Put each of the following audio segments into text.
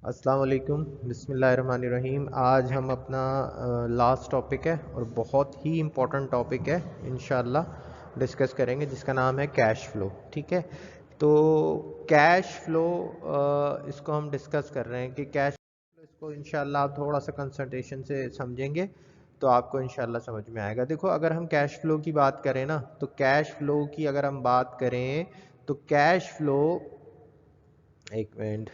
अस्सलाम वालेकुम बिस्मिल्लाहिर्रहमानिर्रहीम। आज हम अपना लास्ट टॉपिक है और बहुत ही इम्पोर्टेंट टॉपिक है, इंशाल्लाह डिस्कस करेंगे, जिसका नाम है कैश फ्लो। ठीक है, तो कैश फ्लो इसको हम डिस्कस कर रहे हैं कि कैश फ्लो, इसको इंशाल्लाह आप थोड़ा सा कंसंट्रेशन से समझेंगे तो आपको इंशाल्लाह समझ में आएगा। देखो, अगर हम कैश फ्लो की बात करें ना, तो कैश फ्लो की अगर हम बात करें तो कैश फ्लो, एक मिनट,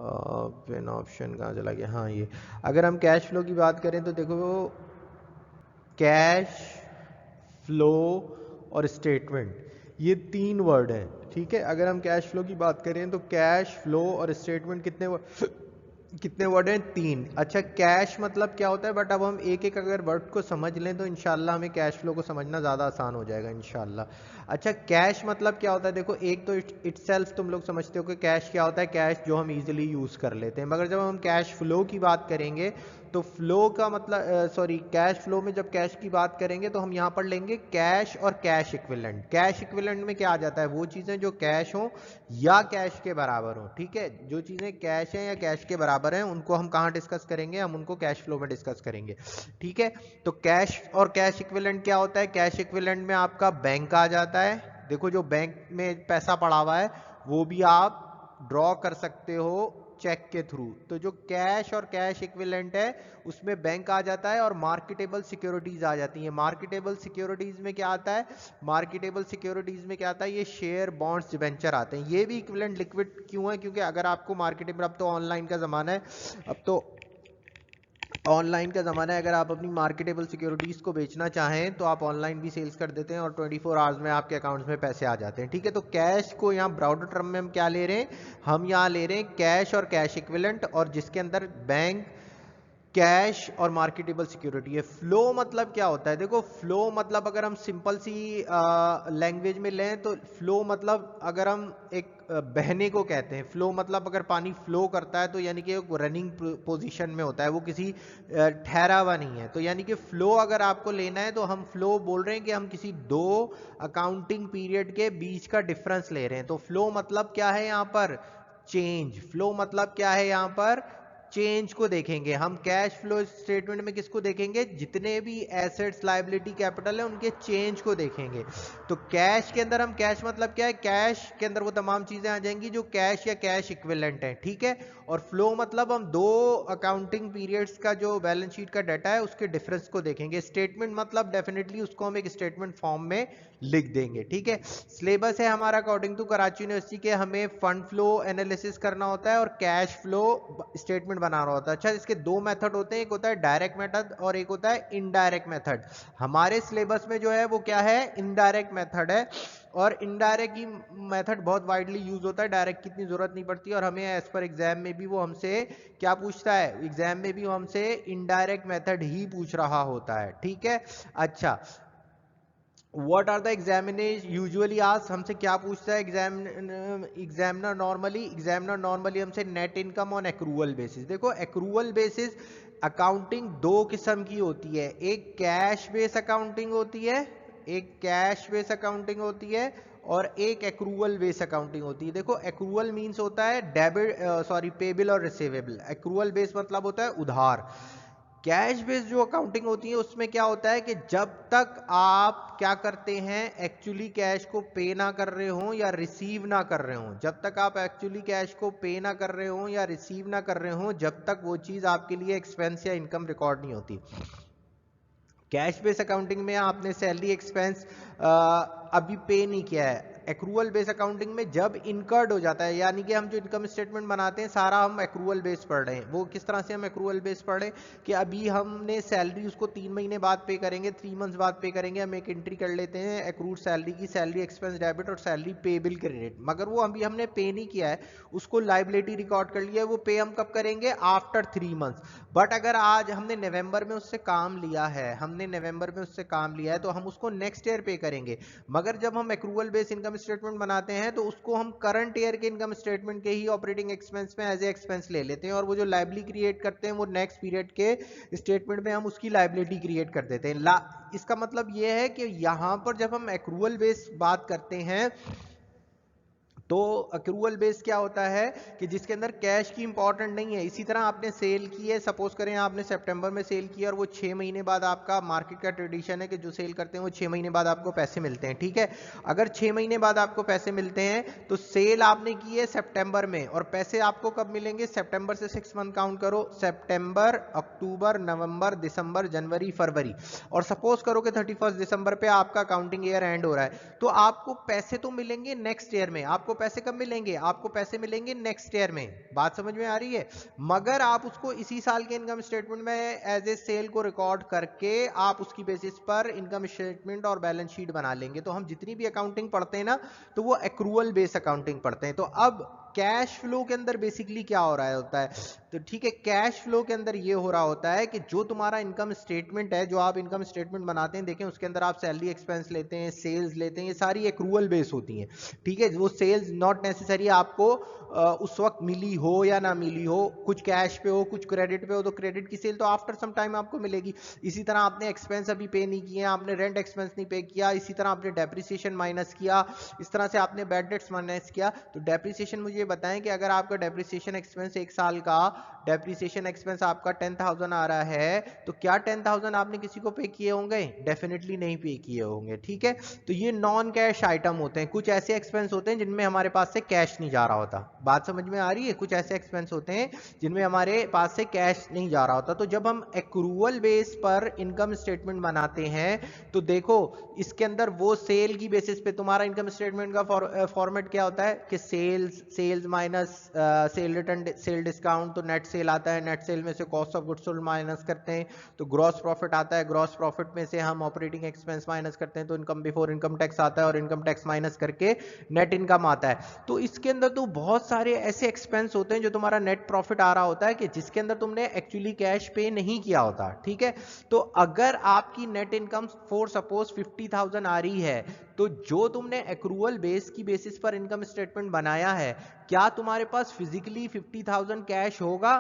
पिन ऑप्शन कहाँ चला गया, हाँ ये, अगर हम कैश फ्लो की बात करें तो देखो, कैश फ्लो और स्टेटमेंट, ये तीन वर्ड हैं। ठीक है, अगर हम कैश फ्लो की बात करें तो कैश फ्लो और स्टेटमेंट कितने वर्ड हैं? तीन। अच्छा, कैश मतलब क्या होता है, बट अब हम एक एक अगर वर्ड को समझ लें तो इंशाल्लाह हमें कैश फ्लो को समझना ज़्यादा आसान हो जाएगा इंशाल्लाह। अच्छा, कैश मतलब क्या होता है? देखो, एक तो इटसेल्फ तुम लोग समझते हो कि कैश क्या होता है, कैश जो हम इजीली यूज़ कर लेते हैं। मगर जब हम कैश फ्लो की बात करेंगे तो फ्लो का मतलब, सॉरी, कैश फ्लो में जब कैश की बात करेंगे तो हम यहाँ पर लेंगे कैश और कैश इक्विवेलेंट। कैश इक्विवेलेंट में क्या आ जाता है? वो चीज़ें जो कैश हो या कैश के बराबर हो। ठीक है, जो चीज़ें कैश हैं या कैश के बराबर हैं उनको हम कहाँ डिस्कस करेंगे? हम उनको कैश फ्लो में डिस्कस करेंगे। ठीक है, तो कैश और कैश इक्विवेलेंट क्या होता है? कैश इक्विवेलेंट में आपका बैंक आ जाता है। देखो, जो बैंक में पैसा पड़ा हुआ है वो भी आप ड्रॉ कर सकते हो चेक के थ्रू। तो जो कैश और कैश इक्विवेलेंट है उसमें बैंक आ जाता है और मार्केटेबल सिक्योरिटीज आ जाती हैं। मार्केटेबल सिक्योरिटीज में क्या आता है? मार्केटेबल सिक्योरिटीज में क्या आता है? ये शेयर, बॉन्ड्स, डिबेंचर आते हैं। ये भी इक्विवेलेंट लिक्विड क्यों है? क्योंकि अगर आपको मार्केटेबल, अब तो ऑनलाइन का ज़माना है, अब तो ऑनलाइन का ज़माना है, अगर आप अपनी मार्केटेबल सिक्योरिटीज़ को बेचना चाहें तो आप ऑनलाइन भी सेल्स कर देते हैं और 24 आवर्स में आपके अकाउंट्स में पैसे आ जाते हैं। ठीक है, तो कैश को यहाँ ब्रॉडर टर्म में हम क्या ले रहे हैं? हम यहाँ ले रहे हैं कैश और कैश इक्विवेलेंट, और जिसके अंदर बैंक, कैश और मार्केटेबल सिक्योरिटी है। फ्लो मतलब क्या होता है? देखो, फ्लो मतलब अगर हम सिंपल सी लैंग्वेज में लें तो फ्लो मतलब, अगर हम एक बहने को कहते हैं, फ्लो मतलब अगर पानी फ्लो करता है तो यानी कि रनिंग पोजीशन में होता है, वो किसी ठहरा हुआ नहीं है। तो यानी कि फ्लो अगर आपको लेना है तो हम फ्लो बोल रहे हैं कि हम किसी दो अकाउंटिंग पीरियड के बीच का डिफरेंस ले रहे हैं। तो फ्लो मतलब क्या है यहाँ पर? चेंज। फ्लो मतलब क्या है यहाँ पर? चेंज को देखेंगे हम। कैश फ्लो स्टेटमेंट में किसको देखेंगे? जितने भी एसेट्स, लायबिलिटी, कैपिटल है, उनके चेंज को देखेंगे। तो कैश के अंदर हम, कैश मतलब क्या है? कैश के अंदर वो तमाम चीजें आ जाएंगी जो कैश या कैश इक्विवेलेंट है। ठीक है, और फ्लो मतलब हम दो अकाउंटिंग पीरियड्स का जो बैलेंस शीट का डाटा है उसके डिफरेंस को देखेंगे। स्टेटमेंट मतलब डेफिनेटली उसको हम एक स्टेटमेंट फॉर्म में लिख देंगे। ठीक है, सिलेबस है हमारा अकॉर्डिंग टू कराची यूनिवर्सिटी के, हमें फंड फ्लो एनालिसिस करना होता है और कैश फ्लो स्टेटमेंट बनाना होता है। अच्छा, इसके दो मेथड होते हैं, एक होता है डायरेक्ट मेथड और एक होता है इनडायरेक्ट मेथड। हमारे सिलेबस में जो है वो क्या है? इनडायरेक्ट मेथड है, और इनडायरेक्ट की मेथड बहुत वाइडली यूज होता है, डायरेक्ट की इतनी जरूरत नहीं पड़ती। और हमें एज पर एग्जाम में भी वो हमसे क्या पूछता है? एग्जाम में भी वो हमसे इनडायरेक्ट मेथड ही पूछ रहा होता है। ठीक है, अच्छा, what are the examination usually asked, हमसे क्या पूछता है एग्जामिनर नॉर्मली हमसे net income on accrual basis. देखो, एक्रूअल बेसिस अकाउंटिंग दो किस्म की होती है, एक कैश बेस अकाउंटिंग होती है, एक कैश बेस अकाउंटिंग होती है और एक एक्रूअल बेस अकाउंटिंग होती है। देखो, एक्रूअल मींस होता है डेबिट, सॉरी, पेबल और रिसीवेबल। एक्रूअल बेस मतलब होता है उधार। कैश बेस्ड जो अकाउंटिंग होती है उसमें क्या होता है कि जब तक आप क्या करते हैं, एक्चुअली कैश को पे ना कर रहे हो या रिसीव ना कर रहे हो, जब तक आप एक्चुअली कैश को पे ना कर रहे हो या रिसीव ना कर रहे हो, जब तक वो चीज आपके लिए एक्सपेंस या इनकम रिकॉर्ड नहीं होती। कैश बेस अकाउंटिंग में आपने सैलरी एक्सपेंस अभी पे नहीं किया है। एक्रूअल बेस अकाउंटिंग में जब इनकर्ड हो जाता है, यानी कि हम जो इनकम स्टेटमेंट बनाते हैं सारा हम एक्रूअल बेस पढ़ रहे हैं। वो किस तरह से हम एक्रूअल बेस पढ़ रहे हैं कि अभी हमने सैलरी उसको 3 महीने बाद पे करेंगे, 3 मंथ्स बाद पे करेंगे, हम एक एंट्री कर लेते हैं एक्रूड सैलरी की, सैलरी एक्सपेंस डेबिट और सैलरी पेबल क्रेडिट। मगर वो अभी हमने पे नहीं किया है, उसको लाइबिलिटी रिकॉर्ड कर लिया है, वो पे हम कब करेंगे? After 3 months. बट अगर आज हमने नवंबर में उससे काम लिया है, हमने नवंबर में उससे काम लिया है, तो हम उसको नेक्स्ट ईयर पे करेंगे। मगर जब हम एक्रूअल बेस इनकम स्टेटमेंट बनाते हैं तो उसको हम करंट ईयर के इनकम स्टेटमेंट के ही ऑपरेटिंग एक्सपेंस में एज ए एक्सपेंस ले लेते हैं, और वो जो लाइबिलिटी क्रिएट करते हैं वो नेक्स्ट पीरियड के स्टेटमेंट में हम उसकी लाइबिलिटी क्रिएट कर देते हैं। इसका मतलब ये है कि यहां पर जब हम एक्रूअल बेस बात करते हैं तो अक्रूवल बेस क्या होता है कि जिसके अंदर कैश की इंपॉर्टेंट नहीं है। इसी तरह आपने सेल की है, सपोज करें आपने सितंबर में सेल किया और वो 6 महीने बाद, आपका मार्केट का ट्रेडिशन है कि जो सेल करते हैं वो 6 महीने बाद आपको पैसे मिलते हैं, ठीक है। अगर 6 महीने बाद आपको पैसे मिलते हैं तो सेल आपने की है सितंबर में और पैसे आपको कब मिलेंगे, सितंबर से 6 मंथ काउंट करो, सितंबर, अक्टूबर, नवंबर, दिसंबर, जनवरी, फरवरी, और सपोज करो कि 31 दिसंबर पे आपका अकाउंटिंग ईयर एंड हो रहा है, तो आपको पैसे तो मिलेंगे नेक्स्ट ईयर में। आपको पैसे कब मिलेंगे, आपको पैसे मिलेंगे नेक्स्ट ईयर में। बात समझ में आ रही है। मगर आप उसको इसी साल के इनकम स्टेटमेंट में एज ए सेल को रिकॉर्ड करके आप उसकी बेसिस पर इनकम स्टेटमेंट और बैलेंस शीट बना लेंगे। तो हम जितनी भी अकाउंटिंग पढ़ते हैं ना, तो वो एक्रूअल बेस अकाउंटिंग पढ़ते हैं। तो अब कैश फ्लो के अंदर बेसिकली क्या हो रहा होता है, तो ठीक है, कैश फ्लो के अंदर ये हो रहा होता है कि जो तुम्हारा इनकम स्टेटमेंट है, जो आप इनकम स्टेटमेंट बनाते हैं, देखें उसके अंदर आप सैलरी एक्सपेंस लेते हैं, सेल्स लेते हैं, ये सारी एक्रूअल बेस होती हैं, ठीक है। वो सेल्स नॉट नेसेसरी आपको उस वक्त मिली हो या ना मिली हो, कुछ कैश पे हो कुछ क्रेडिट पे हो, तो क्रेडिट की सेल तो आफ्टर सम टाइम आपको मिलेगी। इसी तरह आपने एक्सपेंस अभी पे नहीं किए, आपने रेंट एक्सपेंस नहीं पे किया, इसी तरह आपने डेप्रिसिएशन माइनस किया, इस तरह से आपने बैड डेट्स माइनस किया। तो डेप्रिसिएशन, मुझे बताएं कि अगर आपका डेप्रिसिएशन एक्सपेंस एक साल का डेप्रिसिएशन एक्सपेंस आपका 10,000 आ रहा है, तो क्या 10,000 आपने किसी को पे किए होंगे, डेफिनेटली नहीं पे किए होंगे, ठीक है। तो ये नॉन कैश आइटम होते हैं। कुछ ऐसे एक्सपेंस होते हैं जिनमें हमारे पास से कैश नहीं जा रहा होता। बात समझ में आ रही है। कुछ ऐसे एक्सपेंस होते हैं जिनमें हमारे पास से कैश नहीं जा रहा होता। तो जब हम एक्रूअल बेस पर इनकम स्टेटमेंट बनाते हैं, तो देखो इसके अंदर वो सेल की बेसिस पे तुम्हारा इनकम स्टेटमेंट का फॉर्मेट क्या होता है कि sales minus sale return, sale discount, तो नेट सेल आता है, नेट सेल में से cost of goods sold minus करते हैं तो ग्रॉस प्रॉफिट आता है, ग्रॉस प्रॉफिट में से हम ऑपरेटिंग एक्सपेंस माइनस करते हैं तो इनकम बिफोर इनकम टैक्स आता है, और इनकम टैक्स माइनस करके नेट इनकम आता है। तो इसके अंदर तो बहुत सारे ऐसे एक्सपेंस होते हैं जो तुम्हारा नेट प्रॉफिट आ रहा होता है कि जिसके अंदर तुमने एक्चुअली कैश पे नहीं किया होता, ठीक है। तो अगर आपकी नेट इनकम फॉर सपोज 50,000 आ रही है, तो जो तुमने एक्रूअल बेस की बेसिस पर इनकम स्टेटमेंट बनाया है, क्या तुम्हारे पास फिजिकली 50,000 कैश होगा,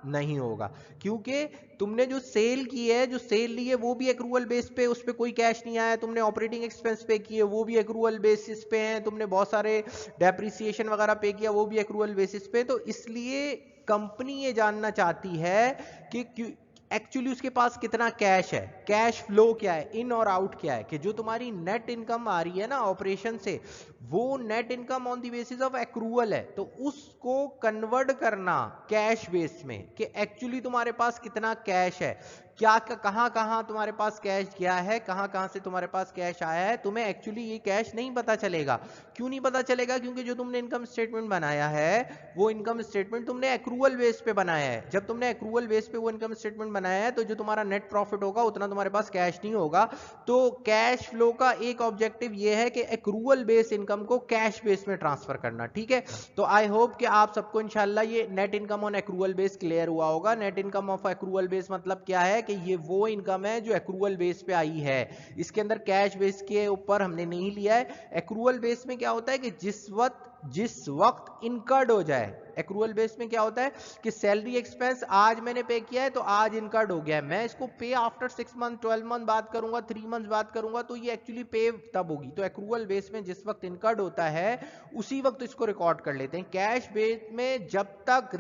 नहीं होगा, क्योंकि तुमने जो सेल की है, जो सेल ली है, वो भी एक्रूअल बेस पे, उस पे कोई कैश नहीं आया। तुमने ऑपरेटिंग एक्सपेंस पे किए, वो भी एक्रूअल बेसिस पे हैं। तुमने बहुत सारे डेप्रिसिएशन वगैरह पे किया, वो भी एक्रूअल बेसिस पे। तो इसलिए कंपनी ये जानना चाहती है कि एक्चुअली उसके पास कितना कैश है, कैश फ्लो क्या है, इन और आउट क्या है, कि जो तुम्हारी नेट इनकम आ रही है ना ऑपरेशन से, वो net income on the basis of accrual है। तो उसको कन्वर्ट करना कैश बेस में कि एक्चुअली तुम्हारे पास कितना कैश है, क्या कहां कहां तुम्हारे पास कैश गया है, कहां कहां से तुम्हारे पास कैश आया है, तुम्हें एक्चुअली ये कैश नहीं पता चलेगा। क्यों नहीं पता चलेगा, क्योंकि जो तुमने इनकम स्टेटमेंट बनाया है, वो इनकम स्टेटमेंट तुमने एक्रूअल बेस पे बनाया है। जब तुमने एक्रूअल बेस पे वो इनकम स्टेटमेंट बनाया है, तो जो तुम्हारा नेट प्रॉफिट होगा उतना तुम्हारे पास कैश नहीं होगा। तो कैश फ्लो का एक ऑब्जेक्टिव ये है कि एक्रूअल बेस इनकम को कैश बेस में ट्रांसफर करना, ठीक है। तो आई होप कि आप सबको इंशाल्लाह ये net income on accrual base clear हुआ होगा। Net income of accrual base मतलब क्या है कि ये वो इनकम है जो एक्रूअल बेस पे आई है, इसके अंदर कैश बेस के ऊपर हमने नहीं लिया है। एक्रूअल बेस में क्या होता है कि जिस वक्त इनकर्ड हो जाए, एक्रूअल बेस में क्या होता है कि सैलरी एक्सपेंस आज मैंने पे किया है तो आज इनकर्ड हो गया है, मैं इसको पे आफ्टर 6 मंथ 12 मंथ बात करूंगा, 3 मंथ बात करूंगा, तो ये एक्चुअली पे तब होगी। तो एक्रूअल बेस में जिस वक्त इनकर्ड होता है उसी वक्त इसको रिकॉर्ड कर लेते हैं। कैश बेस में जब तक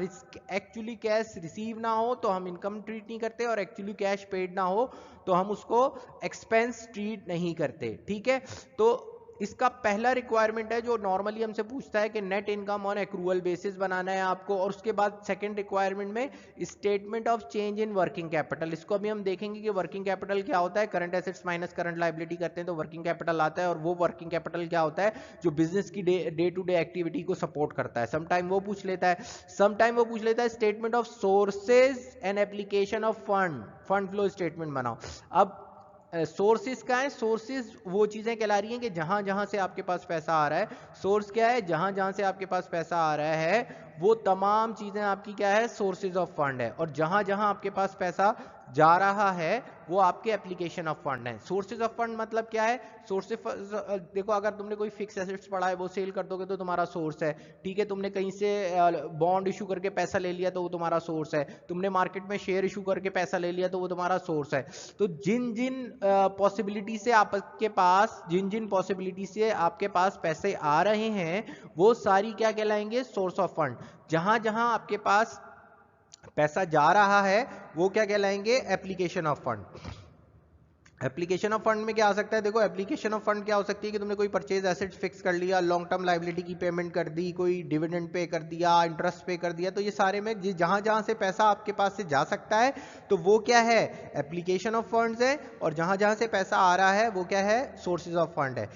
एक्चुअली कैश रिसीव ना हो तो हम इनकम ट्रीट नहीं करते, और एक्चुअली कैश पेड ना हो तो हम उसको एक्सपेंस ट्रीट नहीं करते, ठीक है। तो इसका पहला रिक्वायरमेंट है जो नॉर्मली हमसे पूछता है कि net income on accrual basis बनाना है आपको, और उसके बाद सेकंड रिक्वायरमेंट में statement of change in working capital. इसको अभी हम देखेंगे कि वर्किंग कैपिटल क्या होता है। Current assets minus current liability करते हैं तो वर्किंग कैपिटल आता है, और वो वर्किंग कैपिटल क्या होता है जो बिजनेस की डे टू डे एक्टिविटी को सपोर्ट करता है। समटाइम वो पूछ लेता है, समटाइम वो पूछ लेता है statement of sources and application of fund flow statement बनाओ। अब सोर्सेज क्या है, सोर्सेज वो चीजें कहला रही हैं कि जहां जहां से आपके पास पैसा आ रहा है। सोर्स क्या है, जहां जहां से आपके पास पैसा आ रहा है वो तमाम चीजें आपकी क्या है, सोर्सेज ऑफ फंड है। और जहां जहां आपके पास पैसा जा रहा है वो आपके एप्लीकेशन ऑफ फंड है। सोर्सेज ऑफ फंड मतलब क्या है? सोर्सेज देखो, अगर तुमने कोई फिक्स एसेट्स पड़ा है वो सेल कर दोगे तो तुम्हारा सोर्स है, ठीक है। तुमने कहीं से बॉन्ड इशू करके पैसा ले लिया तो वो तुम्हारा सोर्स है। तुमने मार्केट में शेयर इशू करके पैसा ले लिया तो वो तुम्हारा सोर्स है। तो जिन जिन पॉसिबिलिटी से आपके पास पैसे आ रहे हैं वो सारी क्या कहलाएंगे? Source of fund. जहां जहां आपके पास पैसा जा रहा है वो क्या कहलाएंगे? Application of fund. Application of fund में क्या आ सकता है? देखो, एप्लीकेशन ऑफ फंड क्या हो सकती है कि तुमने कोई परचेज एसेट फिक्स कर लिया, लॉन्ग टर्म लायबिलिटी की पेमेंट कर दी, कोई डिविडेंड पे कर दिया, इंटरेस्ट पे कर दिया, तो ये सारे में जहां जहां से पैसा आपके पास से जा सकता है तो वो क्या है? एप्लीकेशन ऑफ फंड्स है। और जहां जहां से पैसा आ रहा है वो क्या है? सोर्सेज ऑफ फंड है।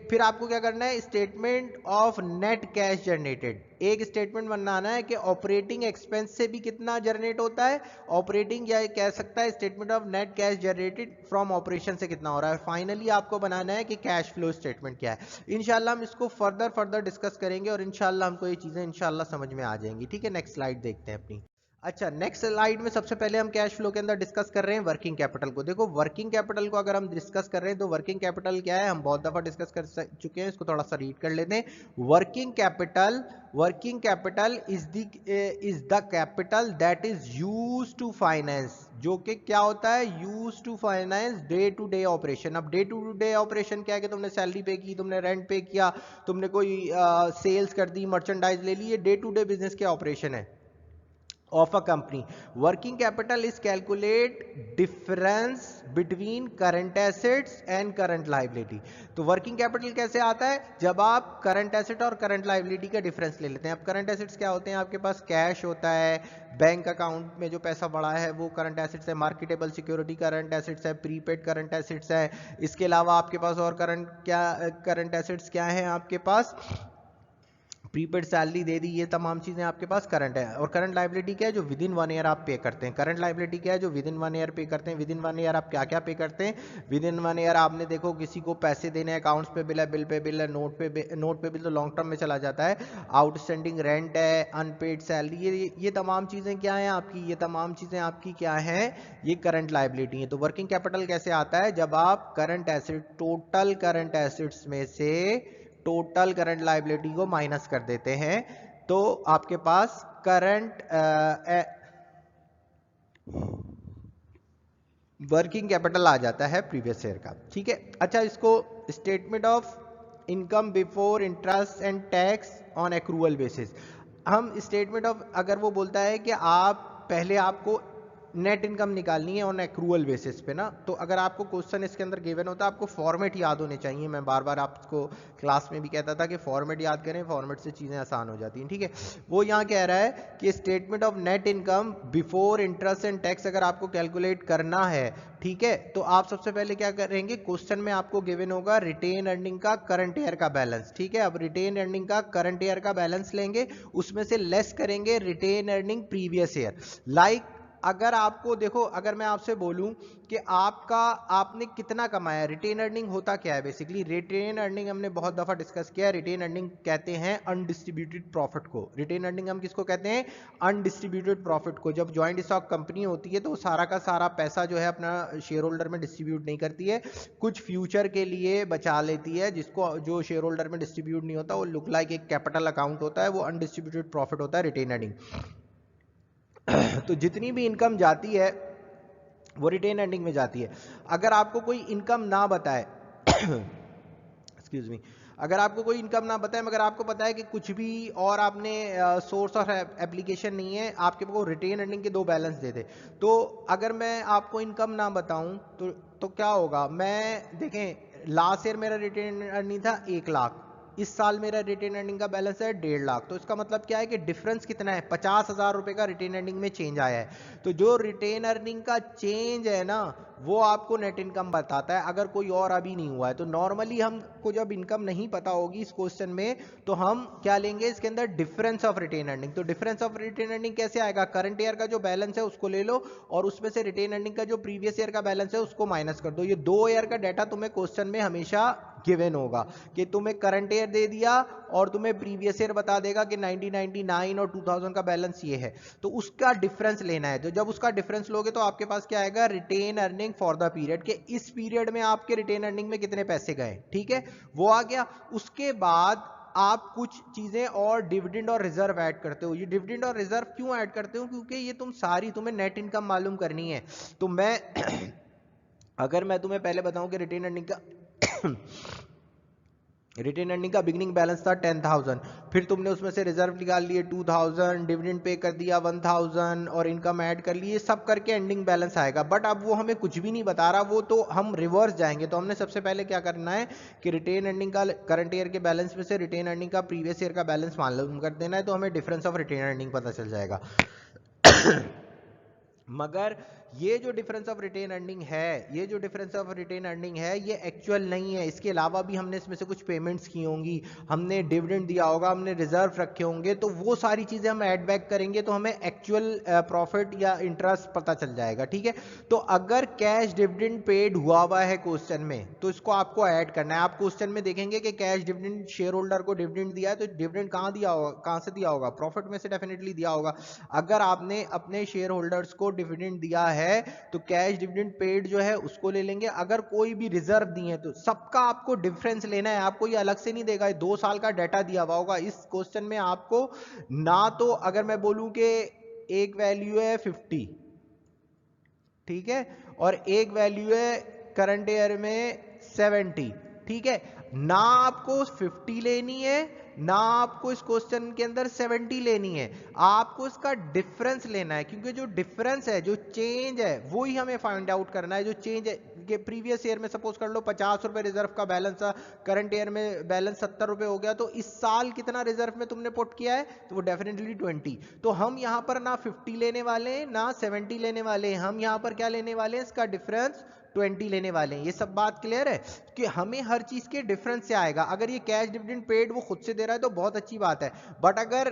फिर आपको क्या करना है? Statement of net cash generated. एक स्टेटमेंट बनाना है कि ऑपरेटिंग एक्सपेंस से भी कितना जनरेट होता है, ऑपरेटिंग या कह सकता है statement of net cash generated from operation से कितना हो रहा है। फाइनली आपको बनाना है कि कैश फ्लो स्टेटमेंट क्या है। इंशाल्लाह हम इसको फर्दर डिस्कस करेंगे और इंशाल्लाह हमको ये चीजें इंशाल्लाह समझ में आ जाएंगी, ठीक है। नेक्स्ट स्लाइड देखते हैं अपनी। अच्छा, नेक्स्ट स्लाइड में सबसे पहले हम कैश फ्लो के अंदर डिस्कस कर रहे हैं वर्किंग कैपिटल को। देखो, वर्किंग कैपिटल को अगर हम डिस्कस कर रहे हैं तो वर्किंग कैपिटल क्या है? हम बहुत दफा डिस्कस कर चुके हैं, इसको थोड़ा सा रीड कर लेते हैं। Working capital is the capital that is used to finance, जो कि क्या होता है? Used to finance day to day operation. अब डे टू डे ऑपरेशन क्या है कि तुमने सैलरी पे की, तुमने रेंट पे किया, तुमने कोई सेल्स कर दी, मर्चेंडाइज ले ली, ये डे टू डे बिजनेस के ऑपरेशन है of a company. Working capital is calculate difference between current assets and current liability. तो वर्किंग कैपिटल कैसे आता है? जब आप करंट एसेट और करंट लाइबिलिटी का डिफरेंस ले लेते हैं। अब करंट एसेट्स क्या होते हैं? आपके पास कैश होता है, बैंक अकाउंट में जो पैसा पड़ा है वो करंट एसेट्स है, मार्केटेबल सिक्योरिटी करंट एसेट्स है, प्रीपेड करंट एसेट्स है। इसके अलावा आपके पास और करंट एसेट्स क्या है? आपके पास प्रीपेड सैलरी दे दी, ये तमाम चीज़ें आपके पास करंट है। और करंट लाइबिलिटी क्या है? जो विद इन 1 ईयर आप पे करते हैं। करंट लाइबिलिटी क्या है? जो विद इन 1 ईयर पे करते हैं। विद इन 1 ईयर आप क्या क्या पे करते हैं? विद इन 1 ईयर आपने देखो किसी को पैसे देने, अकाउंट्स पे बिल है, बिल पे बिल है, नोट पे बिल तो लॉन्ग टर्म में चला जाता है, आउटस्टैंडिंग रेंट है, अनपेड सैलरी, ये तमाम चीज़ें क्या हैं आपकी? ये तमाम चीज़ें आपकी क्या हैं? ये करंट लाइबिलिटी है। तो वर्किंग कैपिटल कैसे आता है? जब आप current asset, total current assets में से टोटल करंट लायबिलिटी को माइनस कर देते हैं तो आपके पास करंट वर्किंग कैपिटल आ जाता है प्रीवियस ईयर का, ठीक है। अच्छा, इसको statement of income before interest and tax on accrual basis. हम स्टेटमेंट ऑफ, अगर वो बोलता है कि आप पहले आपको नेट इनकम निकालनी है ऑन एक्रूअल बेसिस पे ना, तो अगर आपको क्वेश्चन इसके अंदर गिवन होता है, आपको फॉर्मेट याद होने चाहिए। मैं बार बार आपको क्लास में भी कहता था कि फॉर्मेट याद करें, फॉर्मेट से चीज़ें आसान हो जाती हैं, ठीक है। वो यहाँ कह रहा है कि statement of net income before interest and tax अगर आपको कैलकुलेट करना है, ठीक है, तो आप सबसे पहले क्या करेंगे? क्वेश्चन में आपको गिवन होगा रिटेन अर्निंग का करंट ईयर का बैलेंस, ठीक है। अब रिटेन अर्निंग का करंट ईयर का बैलेंस लेंगे, उसमें से लेस करेंगे retain earning previous year. Like अगर आपको देखो, अगर मैं आपसे बोलूं कि आपने कितना कमाया, रिटेन अर्निंग होता क्या है? बेसिकली रिटेन अर्निंग हमने बहुत दफा डिस्कस किया है। रिटेन अर्निंग कहते हैं अनडिस्ट्रीब्यूटेड प्रॉफिट को। रिटेन अर्निंग हम किसको कहते हैं? अनडिस्ट्रीब्यूटेड प्रॉफिट को। जब ज्वाइंट स्टॉक कंपनी होती है तो सारा का सारा पैसा जो है अपना शेयर होल्डर में डिस्ट्रीब्यूट नहीं करती है, कुछ फ्यूचर के लिए बचा लेती है, जिसको जो शेयर होल्डर में डिस्ट्रीब्यूट नहीं होता वो लुक लाइक एक कैपिटल अकाउंट होता है, वो अनडिस्ट्रीब्यूटेड प्रॉफिट होता है रिटेन अर्निंग। तो जितनी भी इनकम जाती है वो रिटेन अर्निंग में जाती है। अगर आपको कोई इनकम ना बताए एक्सक्यूज मी, अगर आपको कोई इनकम ना बताए मगर आपको पता है कि कुछ भी और आपने सोर्स और एप्लीकेशन नहीं है, आपके को रिटेन अर्निंग के 2 बैलेंस दे दे, तो अगर मैं आपको इनकम ना बताऊं तो क्या होगा? मैं देखें, लास्ट ईयर मेरा रिटेन अर्निंग था 1 लाख, इस साल मेरा रिटेन अर्निंग का बैलेंस है 1.5 लाख। तो इसका मतलब क्या है कि डिफरेंस कितना है? 50,000 रुपए का रिटेन अर्निंग में चेंज आया है। तो जो रिटेन अर्निंग का चेंज है ना, वो आपको नेट इनकम बताता है, अगर कोई और अभी नहीं हुआ है। तो नॉर्मली हमको जब इनकम नहीं पता होगी इस क्वेश्चन में, तो हम क्या लेंगे इसके अंदर? Difference of retain earning. तो डिफरेंस ऑफ रिटेन अर्निंग कैसे आएगा? करंट ईयर का जो बैलेंस है उसको ले लो और उसमें से रिटेन अर्निंग का जो प्रीवियस ईयर का बैलेंस है उसको माइनस कर दो। ये 2 ईयर का डाटा तुम्हें क्वेश्चन में हमेशा गिवन होगा कि तुम्हें करंट ईयर दे दिया और तुम्हें प्रीवियस ईयर बता देगा कि 1999 और 2000 का बैलेंस ये है, तो उसका डिफरेंस लेना है। तो जब उसका डिफरेंस लोगे तो आपके पास क्या आएगा, retain earning for the period, के इस पीरियड में आपके रिटेन अर्निंग में कितने पैसे गए, ठीक है, वो आ गया। उसके बाद आप कुछ चीजें और डिविडेंड और रिजर्व ऐड करते हो। ये डिविडेंड और रिजर्व क्यों ऐड करते हो, क्योंकि ये तुम्हें नेट इनकम मालूम करनी है। तो मैं अगर मैं तुम्हें पहले बताऊं कि रिटेन अर्निंग का बिगिनिंग बैलेंस था 10,000, फिर तुमने उसमें से रिजर्व निकाल लिए 2,000, डिविडेंड पे कर दिया 1,000 और इनकम ऐड कर लिए, सब करके एंडिंग बैलेंस आएगा। बट अब वो हमें कुछ भी नहीं बता रहा, वो तो हम रिवर्स जाएंगे। तो हमने सबसे पहले क्या करना है कि रिटेन अर्निंग का करंट ईयर के बैलेंस में से रिटेन अर्निंग का प्रीवियस ईयर का बैलेंस मालूम कर देना है, तो हमें डिफरेंस ऑफ रिटेन अर्निंग पता चल जाएगा। मगर ये जो डिफरेंस ऑफ रिटेन अर्निंग है, ये एक्चुअल नहीं है। इसके अलावा भी हमने इसमें से कुछ पेमेंट्स की होंगी, हमने डिविडेंड दिया होगा, हमने रिजर्व रखे होंगे, तो वो सारी चीजें हम ऐड बैक करेंगे तो हमें एक्चुअल प्रॉफिट या इंटरेस्ट पता चल जाएगा, ठीक है। तो अगर कैश डिविडेंड पेड हुआ है क्वेश्चन में, तो इसको आपको ऐड करना है। आप क्वेश्चन में देखेंगे कि कैश डिविडेंड, शेयर होल्डर को डिविडेंड दिया है, तो डिविडेंड कहाँ दिया होगा, कहाँ से दिया होगा, प्रॉफिट में से डेफिनेटली दिया होगा। अगर आपने अपने शेयर होल्डर्स को डिविडेंड दिया है तो कैश डिविडेंड पेड जो है उसको ले लेंगे। अगर कोई भी रिजर्व दिए हैं तो सबका आपको डिफरेंस लेना है, आपको ये अलग से नहीं देगा। 2 साल का डाटा दिया हुआ होगा इस क्वेश्चन में आपको ना। तो अगर मैं बोलूं कि एक वैल्यू है 50, ठीक है, और एक वैल्यू है करंट ईयर में 70, ठीक है, ना आपको 50 लेनी है ना आपको इस क्वेश्चन के अंदर 70 लेनी है, आपको इसका डिफरेंस लेना है। क्योंकि जो डिफरेंस है, जो चेंज है, वो ही हमें फाइंड आउट करना है। जो चेंज है कि प्रीवियस ईयर में सपोज कर लो 50 रुपए रिजर्व का बैलेंस था, करंट ईयर में बैलेंस 70 रुपए हो गया, तो इस साल कितना रिजर्व में तुमने पुट किया है, तो वो डेफिनेटली 20। तो हम यहां पर ना 50 लेने वाले हैं ना 70 लेने वाले हैं, हम यहां पर क्या लेने वाले हैं, इसका डिफरेंस 20 लेने वाले हैं। ये सब बात क्लियर है कि हमें हर चीज के डिफरेंस से आएगा। अगर ये कैश डिविडेंड पेड वो खुद से दे रहा है तो बहुत अच्छी बात है, बट अगर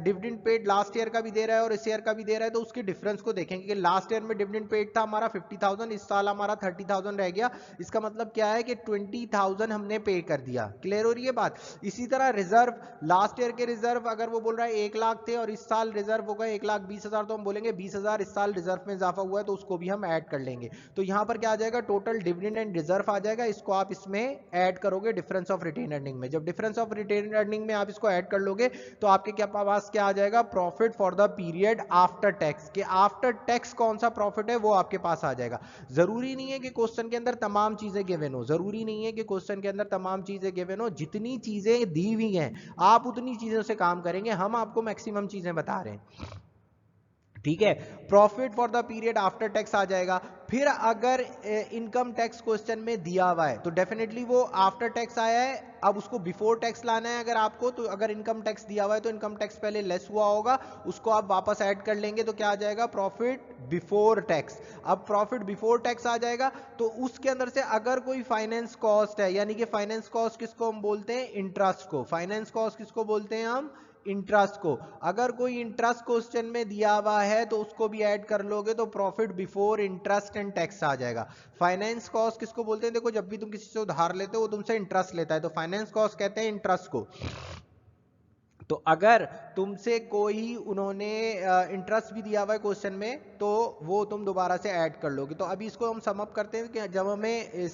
डिविडेंड पेड लास्ट ईयर का भी दे रहा है और इस ईयर का भी दे रहा है तो उसके डिफरेंस को देखेंगे कि लास्ट ईयर में डिविडेंड पेड था हमारा 50,000, इस साल हमारा 30,000 रह गया। इसका मतलब क्या है कि 20,000 हमने पे कर दिया। क्लियर हो रही है बात। इसी तरह रिजर्व, लास्ट ईयर के रिजर्व अगर वो बोल रहा है 1 लाख थे और इस साल रिजर्व हो गए 1,20,000, तो हम बोलेंगे 20,000 इस साल रिजर्व में इजाफा हुआ है, तो उसको भी हम ऐड कर लेंगे। तो यहां पर क्या आ जाएगा, टोटल डिविडेंड एंड रिजर्व आ जाएगा। इसको आप इसमें ऐड करोगे डिफरेंस ऑफ रिटेन अर्निंग में। जब डिफरेंस ऑफ रिटेन अर्निंग में आप इसको ऐड कर लोगे तो आपके क्या पास क्या आ जाएगा, profit for the period after tax. के आफ्टर टैक्स कौन सा प्रॉफिट है वो आपके पास आ जाएगा। जरूरी नहीं है कि क्वेश्चन के अंदर तमाम चीजें गिवन हो, जरूरी नहीं है कि क्वेश्चन के अंदर तमाम चीजें गिवन हो। जितनी चीजें दी हुई हैं आप उतनी चीजों से काम करेंगे, हम आपको मैक्सिमम चीजें बता रहे हैं, ठीक है। Profit for the period after tax आ जाएगा। फिर अगर इनकम टैक्स क्वेश्चन में दिया हुआ है तो डेफिनेटली वो आफ्टर टैक्स आया है, अब उसको बिफोर टैक्स लाना है अगर आपको। तो अगर इनकम टैक्स दिया हुआ है तो इनकम टैक्स पहले लेस हुआ होगा, उसको आप वापस ऐड कर लेंगे तो क्या आ जाएगा, प्रॉफिट बिफोर टैक्स। अब प्रॉफिट बिफोर टैक्स आ जाएगा तो उसके अंदर से अगर कोई फाइनेंस कॉस्ट है, यानी कि फाइनेंस कॉस्ट किसको हम बोलते हैं, इंटरेस्ट को। फाइनेंस कॉस्ट किसको बोलते हैं हम, इंटरेस्ट को। अगर कोई इंटरेस्ट क्वेश्चन में दिया हुआ है तो उसको भी ऐड कर लोगे तो profit before interest and tax आ जाएगा। फाइनेंस कॉस्ट किसको बोलते हैं, देखो जब भी तुम किसी से उधार लेते हो वो तुमसे इंटरेस्ट लेता है, तो फाइनेंस कॉस्ट कहते हैं इंटरेस्ट को। तो अगर तुमसे कोई उन्होंने इंटरेस्ट भी दिया हुआ है क्वेश्चन में तो वो तुम दोबारा से ऐड कर लोगे। तो अभी इसको हम सम अप करते हैं कि जब हमें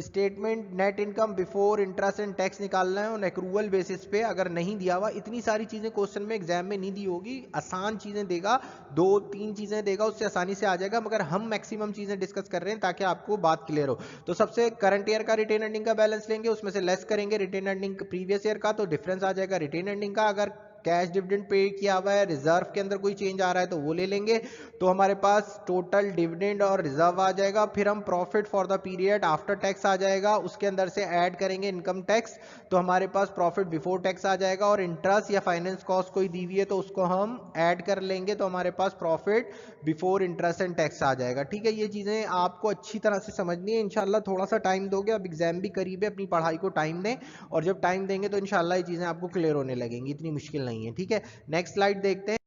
statement net income before interest and tax निकालना है ऑन एक्रूवल बेसिस पे, अगर नहीं दिया हुआ, इतनी सारी चीजें क्वेश्चन में एग्जाम में नहीं दी होगी, आसान चीजें देगा, 2-3 चीजें देगा, उससे आसानी से आ जाएगा। मगर हम मैक्सिमम चीजें डिस्कस कर रहे हैं ताकि आपको बात क्लियर हो। तो सबसे करंट ईयर का रिटेन अर्निंग का बैलेंस लेंगे, उसमें से लेस करेंगे रिटेन अर्निंग प्रीवियस ईयर का, तो डिफरेंस आ जाएगा रिटेन अर्निंग का। अगर कैश डिविडेंड पे किया हुआ है, रिजर्व के अंदर कोई चेंज आ रहा है तो वो ले लेंगे, तो हमारे पास टोटल डिविडेंड और रिजर्व आ जाएगा। फिर हम profit for the period after tax आ जाएगा, उसके अंदर से ऐड करेंगे इनकम टैक्स, तो हमारे पास प्रॉफिट बिफोर टैक्स आ जाएगा। और इंटरेस्ट या फाइनेंस कॉस्ट कोई दी हुई है तो उसको हम ऐड कर लेंगे, तो हमारे पास profit before interest and tax आ जाएगा, ठीक है। ये चीजें आपको अच्छी तरह से समझनी है। इंशाल्लाह थोड़ा सा टाइम दोगे, अब एग्जाम भी करीब है, अपनी पढ़ाई को टाइम दें, और जब टाइम देंगे तो इंशाल्लाह ये चीजें आपको क्लियर होने लगेंगी, इतनी मुश्किल नहीं है, ठीक है। नेक्स्ट स्लाइड देखते हैं।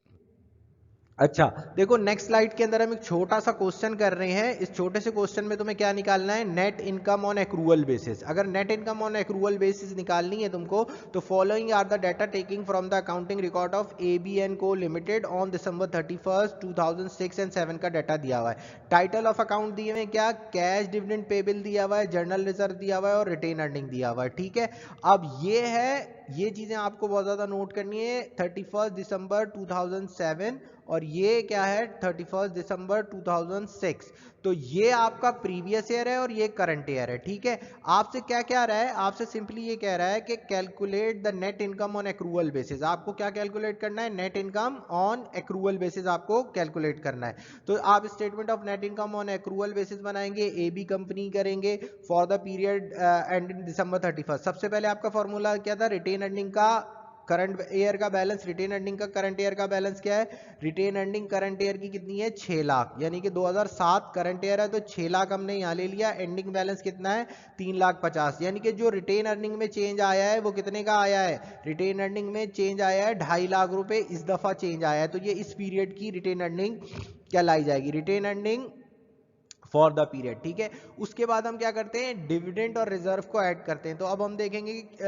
अच्छा देखो नेक्स्ट स्लाइड के अंदर हम एक छोटा सा क्वेश्चन कर रहे हैं। इस छोटे से क्वेश्चन में तुम्हें क्या निकालना है, net income on accrual basis. अगर net income on accrual basis निकालनी है तुमको तो following are the data taking from the accounting record of ABN co limited on December 31st 2006 and 7 का डाटा दिया हुआ है। टाइटल ऑफ अकाउंट दिए हुए क्या, कैश डिविडेंड पेबल दिया हुआ है, जर्नल रिजर्व दिया हुआ है और रिटेन अर्निंग दिया हुआ है। ठीक है, अब ये चीजें आपको बहुत ज्यादा नोट करनी है। 31 दिसंबर 2007 और ये क्या है 31 दिसंबर 2006। तो ये आपका प्रीवियस ईयर है और ये करंट ईयर है। ठीक है, आपसे क्या क्या रहा है, आपसे सिंपली ये कह रहा है कि calculate the net income on accrual basis. आपको क्या कैलकुलेट करना है, net income on accrual basis आपको कैलकुलेट करना है। तो आप statement of net income on accrual basis बनाएंगे, AB कंपनी करेंगे for the period ending December 31। सबसे पहले आपका फॉर्मूला क्या था, रिटेन अर्निंग का करंट ईयर का बैलेंस, रिटेन अर्निंग का करंट ईयर का बैलेंस क्या है, रिटेन अर्निंग करंट ईयर की कितनी है 6 लाख, यानी कि 2007 करंट ईयर है तो 6 लाख हमने यहाँ ले लिया। एंडिंग बैलेंस कितना है 3,50,000, यानी कि जो रिटेन अर्निंग में चेंज आया है वो कितने का आया है, रिटेन अर्निंग में चेंज आया है 2.5 लाख रुपए इस दफा चेंज आया है। तो ये इस पीरियड की रिटेन अर्निंग कहलाई जाएगी, retain earning for the period. ठीक है, उसके बाद हम क्या करते हैं, डिविडेंड और रिजर्व को ऐड करते हैं। तो अब हम देखेंगे कि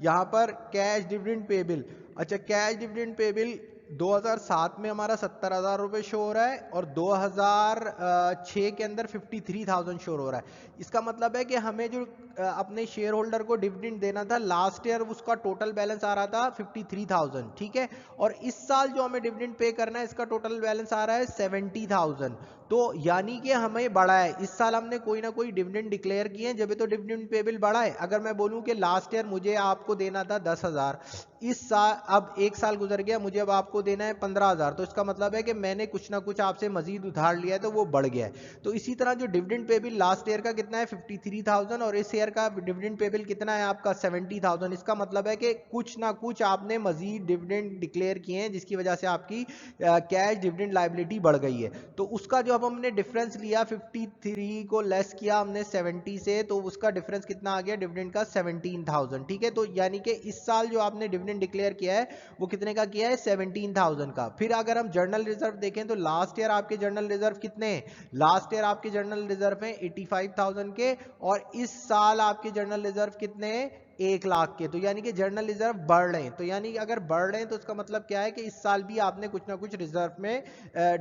यहां पर कैश डिविडेंड पेबल। अच्छा, कैश डिविडेंड पेबल 2007 में हमारा 70,000 रुपए शो हो रहा है और 2006 के अंदर 53,000 शो हो रहा है। इसका मतलब है कि हमें जो अपने शेयर होल्डर को डिविडेंड देना था लास्ट ईयर, उसका टोटल बैलेंस आ रहा था 53,000। ठीक है, और इस साल जो हमें डिविडेंड पे करना है इसका टोटल बैलेंस आ रहा है 70,000। तो यानी कि हमें बढ़ा है, इस साल हमने कोई ना कोई डिविडेंड डिक्लेयर किए हैं जब तो डिविडेंड पेबल बढ़ा है। अगर मैं बोलूं कि लास्ट ईयर मुझे आपको देना था 10,000, इस साल अब एक साल गुजर गया, मुझे अब आपको देना है 15,000, तो इसका मतलब है कि मैंने कुछ ना कुछ आपसे मजीद उधार लिया है तो वो बढ़ गया है। तो इसी तरह जो डिविडेंड पेबल लास्ट ईयर का कितना है 53,000 और इस ईयर का डिविडेंड पेबल कितना है आपका 70,000। इसका मतलब है कि कुछ ना कुछ आपने मजीद डिविडेंड डिक्लेयर किए हैं जिसकी वजह से आपकी कैश डिविडेंड लायबिलिटी बढ़ गई है। तो उसका जो अब हमने डिफरेंस लिया 53 को लेस किया हमने 70 से, तो उसका डिफरेंस कितना आ गया डिविडेंड का 17,000। ठीक है, तो यानी कि इस साल जो आपने डिविडेंड डिक्लेयर किया है वो कितने का किया है 17,000 का। फिर अगर हम जर्नल रिजर्व देखें तो लास्ट ईयर आपके जर्नल रिजर्व कितने हैं, लास्ट ईयर आपके जर्नल रिजर्व हैं 85,000 के और इस साल आपके जर्नल रिजर्व कितने हैं 1 लाख के। तो यानी कि जर्नल रिजर्व बढ़ रहे हैं। तो यानी कि अगर बढ़ रहे हैं तो उसका मतलब क्या है कि इस साल भी आपने कुछ ना कुछ रिजर्व में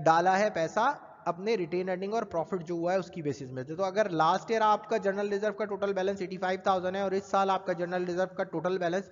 डाला है पैसा अपने रिटेन अर्निंग और प्रॉफिट जो हुआ है उसकी बेसिस में। तो अगर लास्ट ईयर आपका जर्नल रिजर्व का टोटल बैलेंस 85,000 है और इस साल आपका जर्नल रिजर्व का टोटल बैलेंस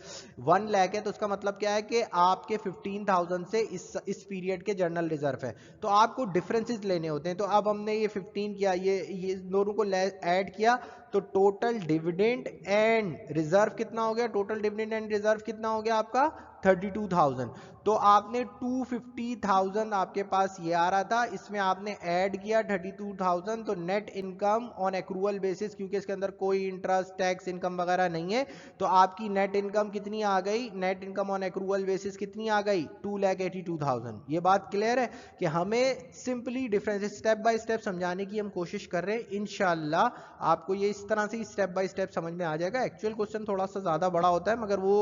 1 लाख है, तो उसका मतलब क्या है कि आपके 15,000 से इस पीरियड के जर्नल रिजर्व है। तो आपको डिफरेंसेस लेने होते हैं। तो अब हमने ये 15 किया, ये दोनों को ऐड किया तो टोटल डिविडेंड एंड रिजर्व कितना हो गया, टोटल डिविडेंड एंड रिजर्व कितना हो गया आपका 32,000। तो आपने 250,000 आपके पास ये आ रहा था, इसमें आपने ऐड किया 32,000, तो net income on accrual basis, क्योंकि इसके अंदर कोई इंटरेस्ट टैक्स इनकम वगैरह नहीं है, तो आपकी नेट इनकम कितनी आ गई, net income on accrual basis कितनी आ गई 2,82,000। ये बात क्लियर है कि हमें simply difference step by step समझाने की हम कोशिश कर रहे हैं। इंशाल्लाह आपको ये इस तरह से स्टेप बाय स्टेप समझ में आ जाएगा। एक्चुअल क्वेश्चन थोड़ा सा ज्यादा बड़ा होता है मगर वो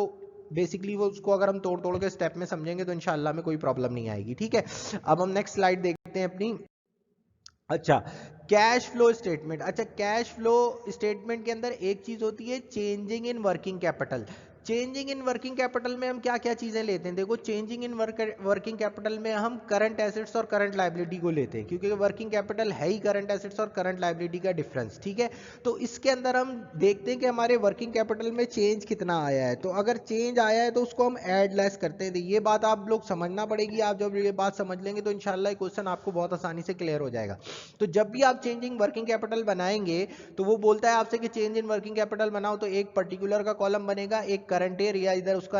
बेसिकली वो उसको अगर हम तोड़ तोड़ के स्टेप में समझेंगे तो इंशाल्लाह में कोई प्रॉब्लम नहीं आएगी। ठीक है, अब हम नेक्स्ट स्लाइड देखते हैं अपनी। अच्छा, कैश फ्लो स्टेटमेंट। अच्छा, कैश फ्लो स्टेटमेंट के अंदर एक चीज होती है changing in working capital. Changing in working capital में हम क्या क्या चीजें लेते हैं, देखो चेंजिंग इन वर्किंग कैपिटल में हम करंट एसेट्स और करंट लायबिलिटी को लेते हैं, क्योंकि वर्किंग कैपिटल है ही करंट एसेट्स और करंट लायबिलिटी का डिफरेंस। ठीक है, तो इसके अंदर हम देखते हैं कि हमारे वर्किंग कैपिटल में चेंज कितना आया है। तो अगर चेंज आया है तो उसको हम ऐड लेस करते हैं। तो ये बात आप लोग समझना पड़ेगी, आप जब ये बात समझ लेंगे तो इंशाल्लाह क्वेश्चन आपको बहुत आसानी से क्लियर हो जाएगा। तो जब भी आप चेंजिंग वर्किंग कैपिटल बनाएंगे तो वो बोलता है आपसे कि चेंज इन वर्किंग कैपिटल बनाओ, तो एक पर्टिकुलर का कॉलम बनेगा, एक करंट ईयर या इधर उसका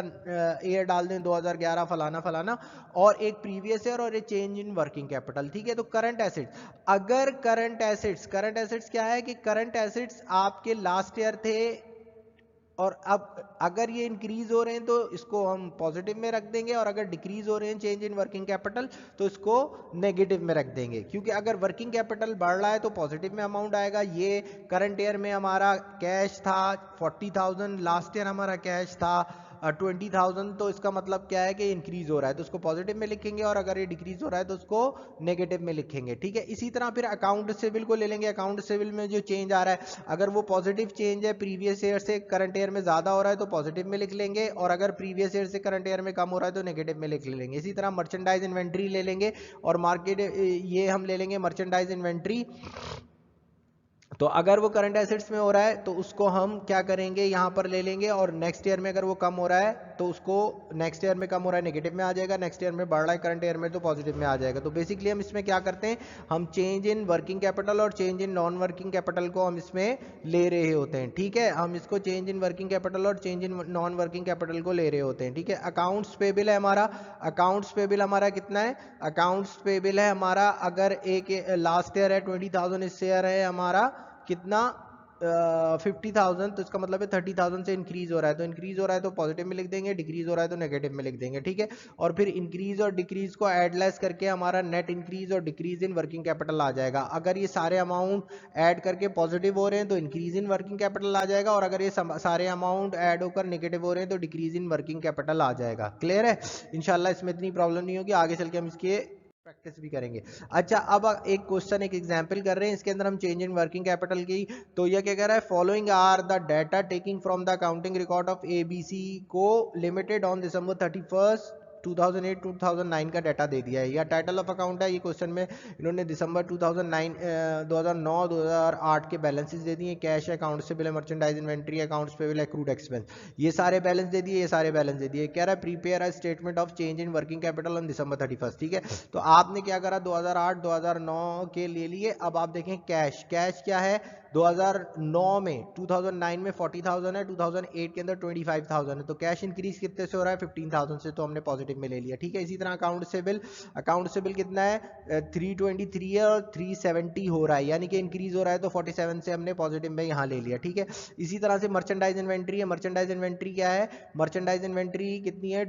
ईयर डाल दें 2011 फलाना फलाना, और एक प्रीवियस ईयर और एक चेंज इन वर्किंग कैपिटल। ठीक है, तो करंट एसेट्स, अगर करंट एसेट्स क्या है कि करंट एसेट्स आपके लास्ट ईयर थे और अब अगर ये इंक्रीज हो रहे हैं तो इसको हम पॉजिटिव में रख देंगे, और अगर डिक्रीज हो रहे हैं चेंज इन वर्किंग कैपिटल तो इसको नेगेटिव में रख देंगे। क्योंकि अगर वर्किंग कैपिटल बढ़ रहा है तो पॉजिटिव में अमाउंट आएगा। ये करंट ईयर में हमारा कैश था 40,000, लास्ट ईयर हमारा कैश था 20,000, तो इसका मतलब क्या है कि इंक्रीज हो रहा है, तो उसको पॉजिटिव में लिखेंगे, और अगर ये डिक्रीज हो रहा है तो उसको नेगेटिव में लिखेंगे, ठीक है। इसी तरह फिर अकाउंट रिसीवेबल को ले लेंगे। अकाउंट रिसीवेबल में जो चेंज आ रहा है, अगर वो पॉजिटिव चेंज है, प्रीवियस ईयर से करंट ईयर में ज्यादा हो रहा है तो पॉजिटिव में लिख लेंगे, और अगर प्रीवियस ईयर से करंट ईयर में कम हो रहा है तो नेगेटिव में लिख लेंगे। इसी तरह मर्चेंडाइज इन्वेंट्री ले लेंगे, और मार्केट ये हम ले लेंगे मर्चेंडाइज इन्वेंट्री। तो अगर वो करंट एसेट्स में हो रहा है तो उसको हम क्या करेंगे, यहाँ पर ले लेंगे, और नेक्स्ट ईयर में अगर वो कम हो रहा है तो उसको नेक्स्ट ईयर में कम हो रहा है नेगेटिव में आ जाएगा, नेक्स्ट ईयर में बढ़ रहा है करंट ईयर में तो पॉजिटिव में आ जाएगा। तो बेसिकली हम इसमें क्या करते हैं, हम चेंज इन वर्किंग कैपिटल और change in non working capital को हम इसमें ले रहे होते हैं, ठीक है। हम इसको चेंज इन वर्किंग कैपिटल और change in non working capital को ले रहे होते हैं, ठीक है। अकाउंट्स पेबल है हमारा, अकाउंट्स पेबल हमारा कितना है, अकाउंट्स पेबल है हमारा, अगर एक लास्ट ईयर है 20,000, इस ईयर है हमारा कितना 50,000, तो इसका मतलब है 30,000 से इंक्रीज हो रहा है, तो इंक्रीज हो रहा है तो पॉजिटिव में लिख देंगे, डिक्रीज हो रहा है तो नेगेटिव में लिख देंगे, ठीक है। और फिर इंक्रीज और डिक्रीज को एडलेस करके हमारा नेट इंक्रीज और डिक्रीज इन वर्किंग कैपिटल आ जाएगा। अगर ये सारे अमाउंट ऐड करके पॉजिटिव हो रहे हैं तो इंक्रीज इन वर्किंग कैपिटल आ जाएगा, और अगर ये सारे अमाउंट ऐड होकर नेगेटिव हो रहे हैं तो डिक्रीज इन वर्किंग कैपिटल आ जाएगा। क्लियर है, इंशाल्लाह इसमें इतनी प्रॉब्लम नहीं होगी, आगे चल के हम इसके प्रैक्टिस भी करेंगे। अच्छा, अब एक क्वेश्चन, एक एग्जांपल कर रहे हैं, इसके अंदर हम चेंज इन वर्किंग कैपिटल की, तो ये क्या कह रहा है, following are the data taking from the accounting record of ABC co limited on December 31, 2008-2009 का डाटा दे दिया है, या टाइटल ऑफ अकाउंट है। ये क्वेश्चन में इन्होंने दिसंबर 2009-2008 के बैलेंसेस दे दिए, कैश, अकाउंट से bill, merchandise inventory, accounts payable, accrued expense, ये सारे बैलेंस दे दिए, ये सारे बैलेंस दे दिए। कह रहा है prepare a statement of change in working capital on December 31, ठीक है। तो आपने क्या करा, 2008-2009 के ले लिए। अब आप देखें कैश, कैश क्या है, 2009 में 2009 में 40,000 है, 2008 के अंदर 25,000 है, तो कैश इंक्रीज कितने से हो रहा है, 15,000 से, तो हमने पॉजिटिव में ले लिया, ठीक है। इसी तरह अकाउंट से बिल, अकाउंट से बिल कितना है 323 है और 370 हो रहा है, यानी कि इंक्रीज हो रहा है, तो 47 से हमने पॉजिटिव में यहाँ ले लिया, ठीक है। इसी तरह से मर्चेंडाइज इन्वेंट्री है, मर्चेंडाइज इन्वेंट्री क्या है, मर्चेंडाइज इन्वेंट्री कितनी है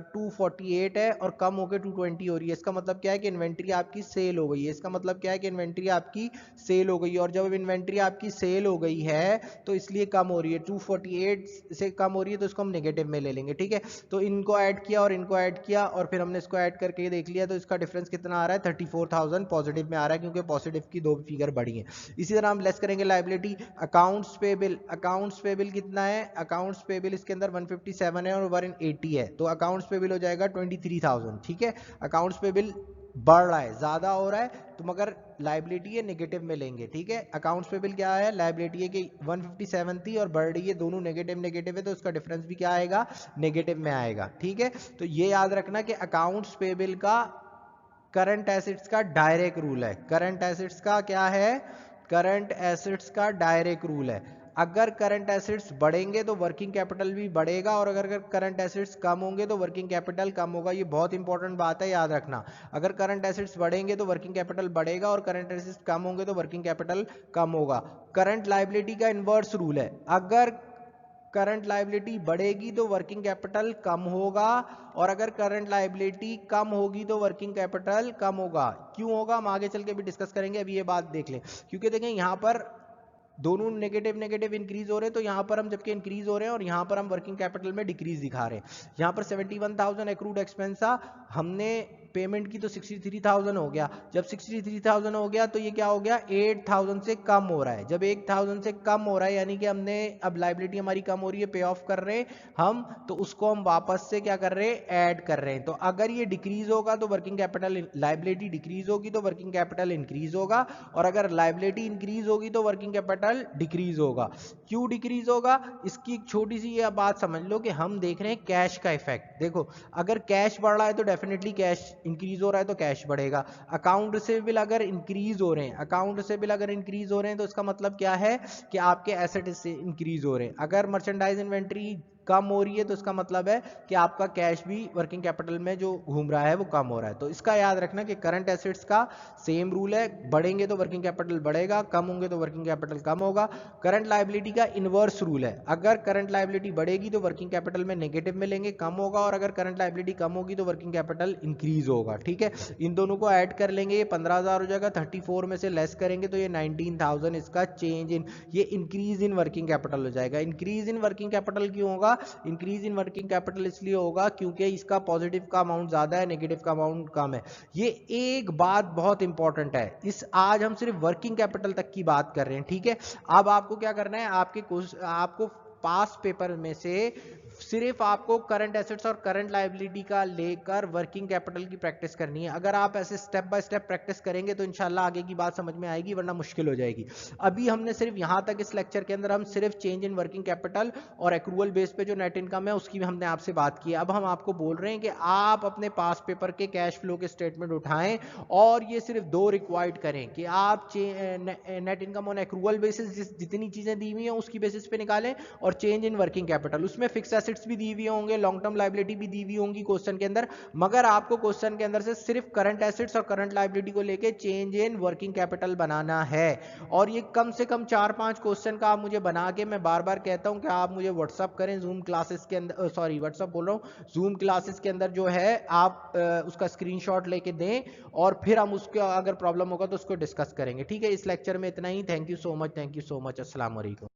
248 है और कम होकर 220 हो रही है। इसका मतलब क्या है कि इन्वेंट्री आपकी सेल हो गई है, इसका मतलब क्या है कि इन्वेंट्री आपकी सेल हो गई है, और जब इन्वेंट्री आपकी सेल हो गई है तो इसलिए कम हो रही है, 248 से कम हो रही है, तो इसको हम नेगेटिव में ले लेंगे, ठीक है। तो इनको ऐड किया और इनको ऐड किया, और फिर हमने इसको ऐड करके देख लिया, तो इसका डिफरेंस कितना आ रहा है, 34,000 पॉजिटिव में आ रहा है, क्योंकि पॉजिटिव की दो फिगर बढ़ी है। इसी तरह हम लेस करेंगे liability, accounts payable, accounts payable कितना है, अकाउंट्स पेबल इसके अंदर 157 है और 180 है, तो अकाउंट्स पेबल हो जाएगा 23,000, ठीक है। अकाउंट्स पेबल बढ़ रहा है, ज्यादा हो रहा है, तो मगर लायबिलिटी है नेगेटिव में लेंगे, ठीक है। अकाउंट्स पेबल क्या है, लायबिलिटी है कि 157 थी और बढ़ रही है, दोनों नेगेटिव नेगेटिव है, तो उसका डिफरेंस भी क्या आएगा, नेगेटिव में आएगा, ठीक है। तो ये याद रखना कि अकाउंट्स पेबल का करंट एसेट्स का डायरेक्ट रूल है, करंट एसेट्स का क्या है, करंट एसेट्स का डायरेक्ट रूल है। अगर करंट एसेट्स बढ़ेंगे तो वर्किंग कैपिटल भी बढ़ेगा, और अगर करंट एसेट्स कम होंगे तो वर्किंग कैपिटल कम होगा। ये बहुत इंपॉर्टेंट बात है, याद रखना। अगर करंट एसेट्स बढ़ेंगे तो वर्किंग कैपिटल बढ़ेगा, और करंट एसेट्स कम होंगे तो वर्किंग कैपिटल कम होगा। करंट लायबिलिटी का इनवर्स रूल है, अगर करंट लायबिलिटी बढ़ेगी तो वर्किंग कैपिटल कम होगा, और अगर करंट लायबिलिटी कम होगी तो वर्किंग कैपिटल कम होगा। क्यों होगा, हम आगे चल के भी डिस्कस करेंगे, अभी ये बात देख लें। क्योंकि देखें यहाँ पर दोनों नेगेटिव नेगेटिव इंक्रीज हो रहे हैं, तो यहाँ पर हम जबकि इंक्रीज हो रहे हैं और यहाँ पर हम वर्किंग कैपिटल में डिक्रीज दिखा रहे हैं। यहाँ पर 71,000 एक्रूड एक्सपेंस था, हमने पेमेंट की तो 63,000 हो गया। जब 63,000 हो गया तो ये क्या हो गया, 8,000 से कम हो रहा है। जब 8,000 से कम हो रहा है यानी कि हमने अब लायबिलिटी हमारी कम हो रही है, पे ऑफ कर रहे हैं हम, तो उसको हम वापस से क्या कर रहे हैं, ऐड कर रहे हैं। तो अगर ये डिक्रीज होगा तो वर्किंग कैपिटल, लायबिलिटी डिक्रीज होगी तो वर्किंग कैपिटल इंक्रीज होगा, और अगर लायबिलिटी इंक्रीज होगी तो वर्किंग कैपिटल डिक्रीज होगा। क्यों डिक्रीज होगा, इसकी एक छोटी सी ये बात समझ लो कि हम देख रहे हैं कैश का इफेक्ट। देखो, अगर कैश बढ़ रहा है तो डेफिनेटली कैश इंक्रीज हो रहा है तो कैश बढ़ेगा। अकाउंट रिसीवेबल अगर इंक्रीज हो रहे हैं, अकाउंट रिसीवेबल अगर इंक्रीज हो रहे हैं तो इसका मतलब क्या है कि आपके एसेट से इंक्रीज हो रहे हैं। अगर मर्चेंडाइज इन्वेंट्री कम हो रही है तो इसका मतलब है कि आपका कैश भी वर्किंग कैपिटल में जो घूम रहा है वो कम हो रहा है। तो इसका याद रखना कि करंट एसेट्स का सेम रूल है, बढ़ेंगे तो वर्किंग कैपिटल बढ़ेगा, कम होंगे तो वर्किंग कैपिटल कम होगा। करंट लायबिलिटी का इनवर्स रूल है, अगर करंट लायबिलिटी बढ़ेगी तो वर्किंग कैपिटल में नेगेटिव में लेंगे, कम होगा, और अगर करंट लायबिलिटी कम होगी तो वर्किंग कैपिटल इंक्रीज होगा, ठीक है। इन दोनों को ऐड कर लेंगे, ये 15,000 हो जाएगा, 34 में से लेस करेंगे तो ये 19,000 इसका चेंज इन, ये इंक्रीज इन वर्किंग कैपिटल हो जाएगा। इंक्रीज इन वर्किंग कैपिटल क्यों होगा, इंक्रीज इन वर्किंग कैपिटल इसलिए होगा क्योंकि इसका पॉजिटिव का अमाउंट ज्यादा है, नेगेटिव का अमाउंट कम है। ये एक बात बहुत इंपॉर्टेंट है, इस आज हम सिर्फ वर्किंग कैपिटल तक की बात कर रहे हैं, ठीक है। अब आपको क्या करना है, आपको पास पेपर में से सिर्फ आपको करंट एसेट्स और करंट लायबिलिटी का लेकर वर्किंग कैपिटल की प्रैक्टिस करनी है। अगर आप ऐसे स्टेप बाय स्टेप प्रैक्टिस करेंगे तो इंशाल्लाह आगे की बात समझ में आएगी, वरना मुश्किल हो जाएगी। अभी हमने सिर्फ यहां तक इस लेक्चर के अंदर हम सिर्फ चेंज इन वर्किंग कैपिटल और एक्रूअल बेस पे जो नेट इनकम है उसकी भी हमने आपसे बात की। अब हम आपको बोल रहे हैं कि आप अपने पास पेपर के कैश फ्लो के स्टेटमेंट उठाएं और ये सिर्फ दो रिक्वायर्ड करें कि आप net income on accrual basis जितनी चीजें दी हुई हैं उसकी बेसिस पे निकालें, और चेंज इन वर्किंग कैपिटल उसमें फिक्स एसेट्स भी दी हुई होंगे, लॉन्ग टर्म लायबिलिटी भी दी हुई होंगी क्वेश्चन के अंदर, मगर आपको क्वेश्चन के अंदर से सिर्फ करंट एसेट्स और करंट लायबिलिटी को लेके चेंज इन वर्किंग कैपिटल बनाना है। और ये कम से कम 4-5 क्वेश्चन का आप मुझे बना के, मैं बार बार कहता हूं कि आप मुझे व्हाट्सअप करें जूम क्लासेस के अंदर, सॉरी व्हाट्सअप बोल रहा हूं, जूम क्लासेस के अंदर जो है आप उसका स्क्रीनशॉट लेके दें और फिर हम उसका अगर प्रॉब्लम होगा तो उसको डिस्कस करेंगे, ठीक है। इस लेक्चर में इतना ही। Thank you so much, thank you so much. अस्सलाम वालेकुम।